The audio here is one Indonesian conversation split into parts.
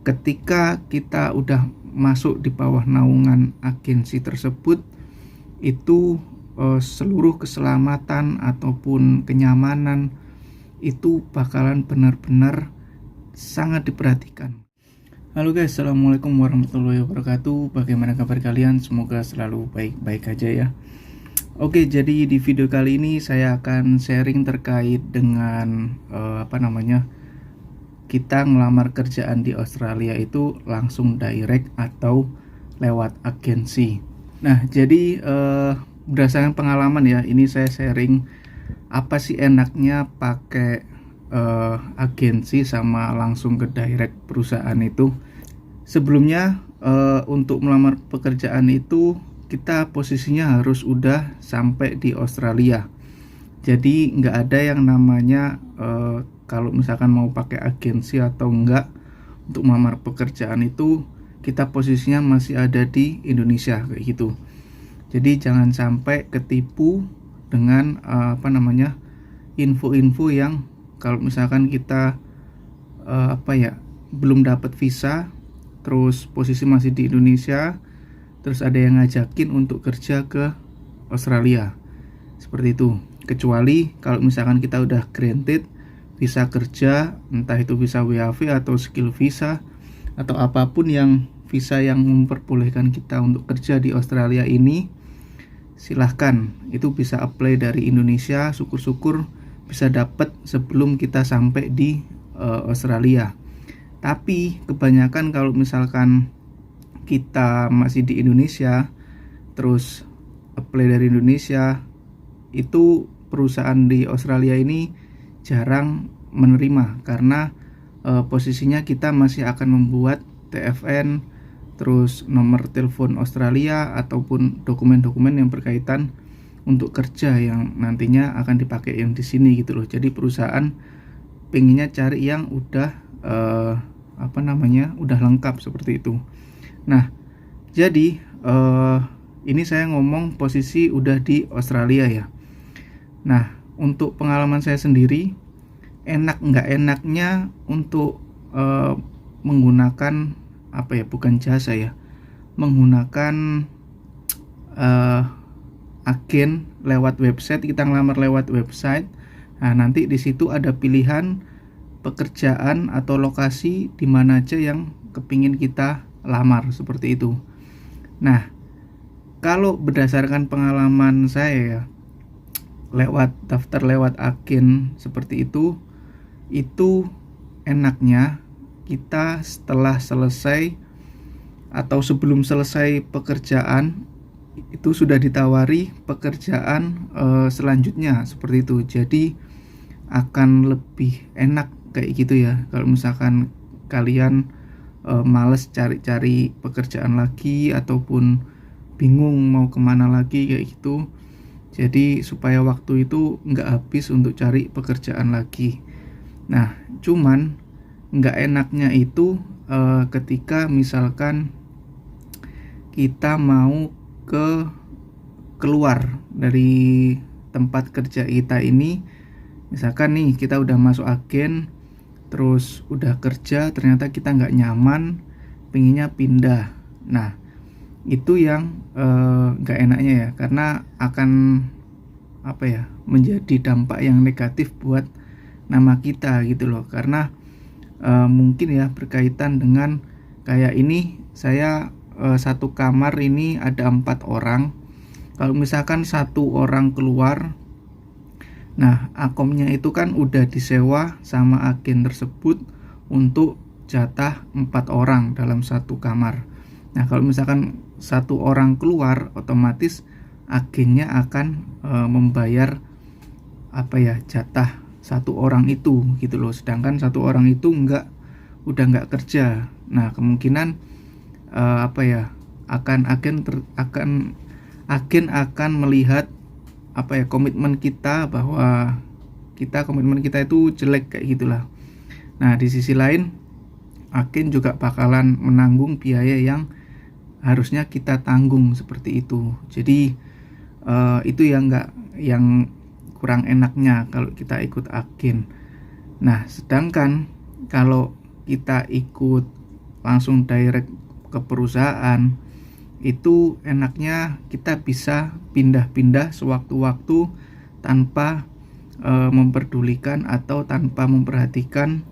ketika kita udah masuk di bawah naungan agensi tersebut, itu seluruh keselamatan ataupun kenyamanan itu bakalan benar-benar sangat diperhatikan. Halo guys, assalamualaikum warahmatullahi wabarakatuh. Bagaimana kabar kalian? Semoga selalu baik-baik aja ya. Oke, jadi di video kali ini saya akan sharing terkait dengan kita ngelamar kerjaan di Australia itu langsung direct atau lewat agensi. Nah, jadi berdasarkan pengalaman ya, ini saya sharing apa sih enaknya pakai agensi sama langsung ke direct perusahaan itu. Sebelumnya untuk melamar pekerjaan itu kita posisinya harus udah sampai di Australia. Jadi nggak ada yang namanya kalau misalkan mau pakai agensi atau enggak untuk melamar pekerjaan itu kita posisinya masih ada di Indonesia kayak gitu. Jadi jangan sampai ketipu dengan info-info yang kalau misalkan kita belum dapat visa, terus posisi masih di Indonesia, terus ada yang ngajakin untuk kerja ke Australia seperti itu. Kecuali kalau misalkan kita udah granted visa kerja, entah itu visa WAV atau skill visa atau apapun yang visa yang memperbolehkan kita untuk kerja di Australia ini, silahkan itu bisa apply dari Indonesia. Syukur-syukur bisa dapat sebelum kita sampai di Australia. Tapi kebanyakan kalau misalkan kita masih di Indonesia terus apply dari Indonesia, itu perusahaan di Australia ini jarang menerima karena posisinya kita masih akan membuat TFN, terus nomor telepon Australia ataupun dokumen-dokumen yang berkaitan untuk kerja yang nantinya akan dipakai yang di sini gitu loh. Jadi perusahaan pengennya cari yang udah udah lengkap seperti itu. Nah, jadi ini saya ngomong posisi udah di Australia ya. Nah, untuk pengalaman saya sendiri, enak nggak enaknya untuk menggunakan bukan jasa ya, menggunakan agen lewat website. Kita ngelamar lewat website. Nah, nanti di situ ada pilihan pekerjaan atau lokasi di mana aja yang kepingin kita lamar seperti itu. Nah, kalau berdasarkan pengalaman saya ya, lewat daftar lewat agen seperti itu enaknya kita setelah selesai atau sebelum selesai pekerjaan itu sudah ditawari pekerjaan selanjutnya seperti itu. Jadi akan lebih enak kayak gitu ya. Kalau misalkan kalian males cari-cari pekerjaan lagi ataupun bingung mau kemana lagi kayak gitu, jadi supaya waktu itu nggak habis untuk cari pekerjaan lagi. Nah, cuman nggak enaknya itu ketika misalkan kita mau keluar dari tempat kerja kita ini. Misalkan nih kita udah masuk agen, terus udah kerja, ternyata kita nggak nyaman, pengennya pindah. Nah, itu yang nggak enaknya ya, karena akan menjadi dampak yang negatif buat nama kita gitu loh. Karena mungkin ya berkaitan dengan kayak ini, saya satu kamar ini ada 4 orang. Kalau misalkan satu orang keluar, nah akomnya itu kan udah disewa sama agen tersebut untuk jatah 4 orang dalam satu kamar. Nah, kalau misalkan satu orang keluar, otomatis agennya akan membayar jatah satu orang itu gitu loh. Sedangkan satu orang itu udah nggak kerja. Nah, kemungkinan agen akan melihat komitmen kita, bahwa komitmen kita itu jelek kayak gitulah. Nah, di sisi lain agen juga bakalan menanggung biaya yang harusnya kita tanggung seperti itu. Jadi itu yang kurang enaknya kalau kita ikut agen. Nah, sedangkan kalau kita ikut langsung direct ke perusahaan, itu enaknya kita bisa pindah-pindah sewaktu-waktu tanpa memperdulikan atau tanpa memperhatikan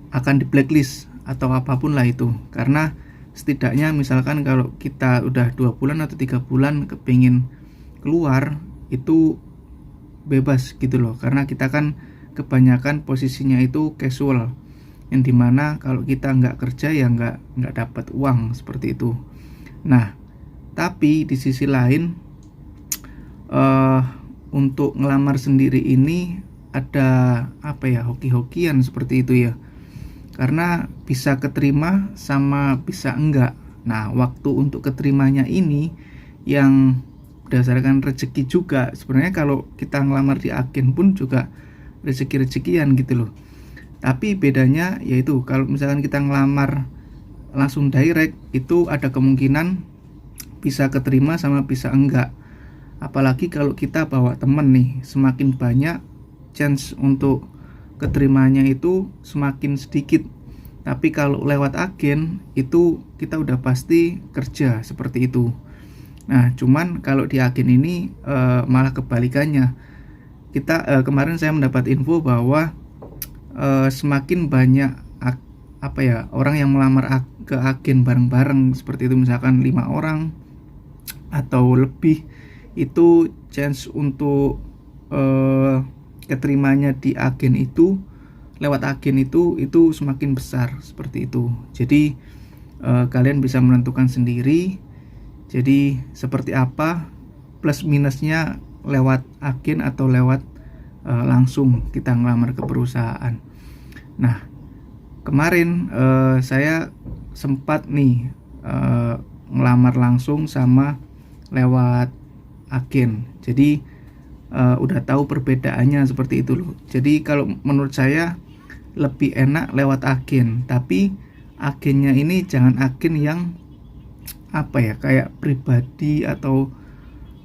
akan di blacklist atau apapun lah itu. Karena setidaknya misalkan kalau kita udah 2 bulan atau 3 bulan kepingin keluar, itu bebas gitu loh, karena kita kan kebanyakan posisinya itu casual, yang dimana kalau kita nggak kerja ya nggak dapat uang seperti itu. Nah, tapi di sisi lain untuk ngelamar sendiri ini ada hoki-hokian seperti itu ya, karena bisa keterima sama bisa enggak. Nah, waktu untuk keterimanya ini yang berdasarkan rezeki juga. Sebenarnya kalau kita ngelamar di agen pun juga rezeki-rezekian gitu loh. Tapi bedanya yaitu kalau misalkan kita ngelamar langsung direct, itu ada kemungkinan bisa keterima sama bisa enggak. Apalagi kalau kita bawa temen nih, semakin banyak chance untuk keterimanya itu semakin sedikit. Tapi kalau lewat agen itu kita udah pasti kerja seperti itu. Nah, cuman kalau di agen ini malah kebalikannya. Kita kemarin saya mendapat info bahwa semakin banyak orang yang melamar ke agen bareng-bareng seperti itu, misalkan 5 orang atau lebih, itu chance untuk keterimanya di agen itu lewat agen itu semakin besar seperti itu. Jadi kalian bisa menentukan sendiri. Jadi seperti apa plus minusnya lewat agen atau lewat langsung kita ngelamar ke perusahaan. Nah, kemarin saya sempat nih ngelamar langsung sama lewat agen. Jadi udah tahu perbedaannya seperti itu loh. Jadi kalau menurut saya lebih enak lewat agen, tapi agennya ini jangan agen yang kayak pribadi atau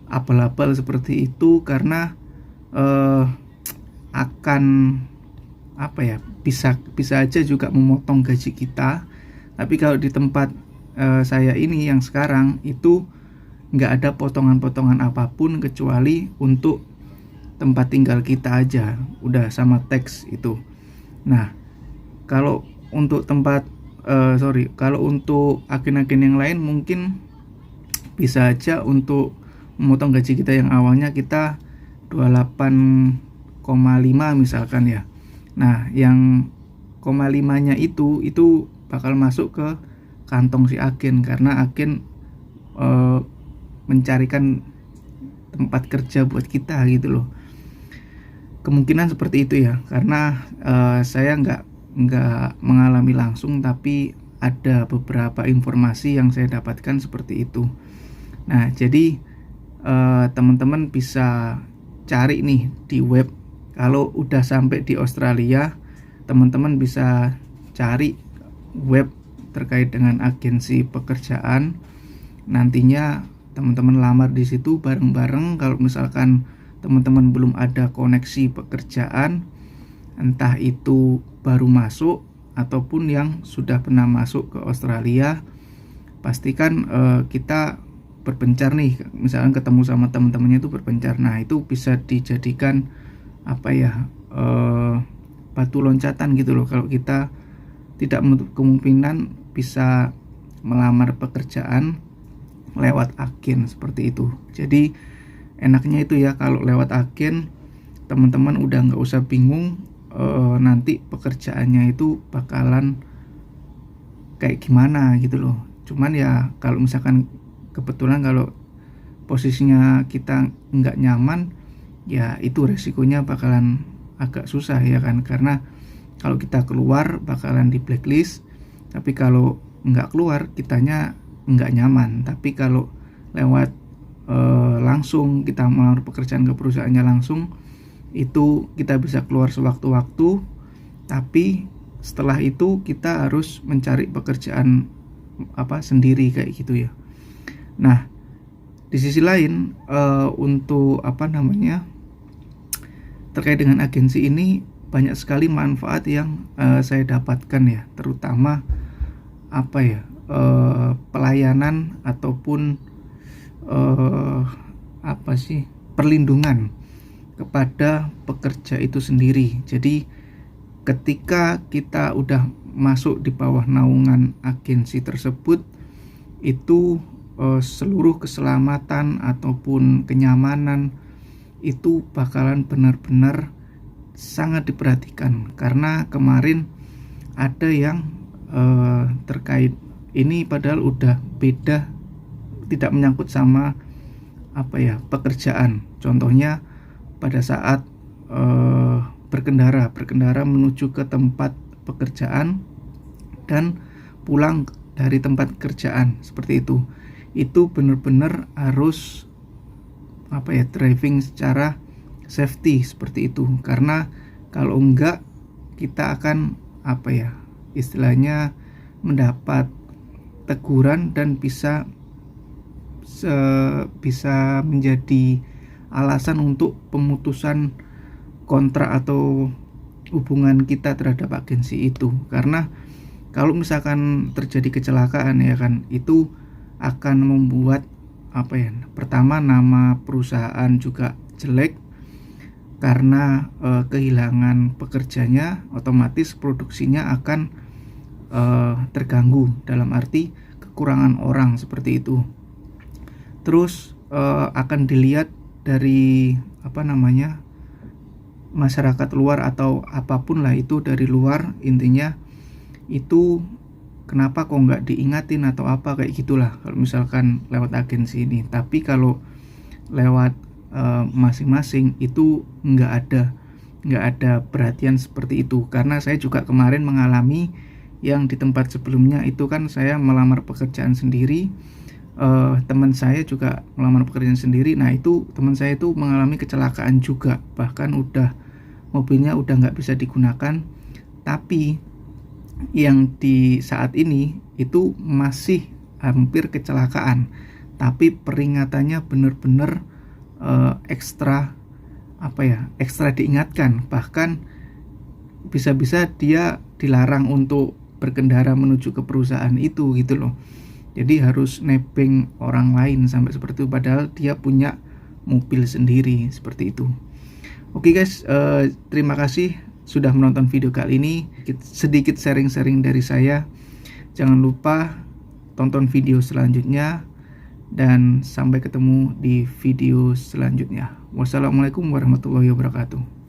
abal-abal seperti itu, karena akan bisa aja juga memotong gaji kita. Tapi kalau di tempat saya ini yang sekarang itu nggak ada potongan-potongan apapun kecuali untuk tempat tinggal kita aja, udah sama teks itu. Nah, kalau untuk kalau untuk agen-agen yang lain mungkin bisa aja untuk memotong gaji kita yang awalnya kita 28,5 misalkan ya. Nah, yang 0,5-nya itu bakal masuk ke kantong si agen, karena agen mencarikan tempat kerja buat kita gitu loh. Kemungkinan seperti itu ya, karena saya nggak mengalami langsung, tapi ada beberapa informasi yang saya dapatkan seperti itu. Nah, jadi teman-teman bisa cari nih di web. Kalau udah sampai di Australia, teman-teman bisa cari web terkait dengan agensi pekerjaan. Nantinya teman-teman lamar di situ bareng-bareng. Kalau misalkan teman-teman belum ada koneksi pekerjaan, entah itu baru masuk ataupun yang sudah pernah masuk ke Australia, pastikan kita berpencar nih, misalkan ketemu sama teman-temannya itu berpencar. Nah, itu bisa dijadikan batu loncatan gitu loh, kalau kita tidak menutup kemungkinan bisa melamar pekerjaan lewat agen seperti itu. Jadi enaknya itu ya, kalau lewat agen teman-teman udah nggak usah bingung nanti pekerjaannya itu bakalan kayak gimana gitu loh. Cuman ya kalau misalkan kebetulan kalau posisinya kita nggak nyaman, ya itu resikonya bakalan agak susah ya kan, karena kalau kita keluar bakalan di blacklist, tapi kalau nggak keluar kitanya nggak nyaman. Tapi kalau lewat langsung kita melamar pekerjaan ke perusahaannya langsung, itu kita bisa keluar sewaktu-waktu, tapi setelah itu kita harus mencari pekerjaan sendiri kayak gitu ya. Nah, di sisi lain untuk terkait dengan agensi ini banyak sekali manfaat yang saya dapatkan ya, terutama pelayanan ataupun perlindungan kepada pekerja itu sendiri. Jadi ketika kita udah masuk di bawah naungan agensi tersebut, itu seluruh keselamatan ataupun kenyamanan itu bakalan benar-benar sangat diperhatikan. Karena kemarin ada yang terkait ini padahal udah beda, tidak menyangkut sama pekerjaan. Contohnya pada saat berkendara menuju ke tempat pekerjaan dan pulang dari tempat kerjaan, seperti itu benar-benar harus driving secara safety seperti itu. Karena kalau enggak, kita akan istilahnya mendapat teguran dan bisa menjadi alasan untuk pemutusan kontrak atau hubungan kita terhadap agensi itu. Karena kalau misalkan terjadi kecelakaan, ya kan, itu akan membuat pertama nama perusahaan juga jelek karena kehilangan pekerjanya, otomatis produksinya akan terganggu, dalam arti kekurangan orang seperti itu. Terus akan dilihat dari masyarakat luar atau apapun lah itu dari luar, intinya itu kenapa kok nggak diingatin atau apa kayak gitulah kalau misalkan lewat agensi ini. Tapi kalau lewat masing-masing itu nggak ada perhatian seperti itu. Karena saya juga kemarin mengalami yang di tempat sebelumnya itu kan saya melamar pekerjaan sendiri, teman saya juga melamar pekerjaan sendiri. Nah itu teman saya itu mengalami kecelakaan juga, bahkan mobilnya udah nggak bisa digunakan. Tapi yang di saat ini itu masih hampir kecelakaan, tapi peringatannya benar-benar ekstra diingatkan. Bahkan bisa-bisa dia dilarang untuk berkendara menuju ke perusahaan itu gitu loh. Jadi harus nebeng orang lain sampai seperti itu, padahal dia punya mobil sendiri seperti itu. Oke guys, terima kasih sudah menonton video kali ini. Sedikit sharing-sharing dari saya. Jangan lupa tonton video selanjutnya dan sampai ketemu di video selanjutnya. Wassalamualaikum warahmatullahi wabarakatuh.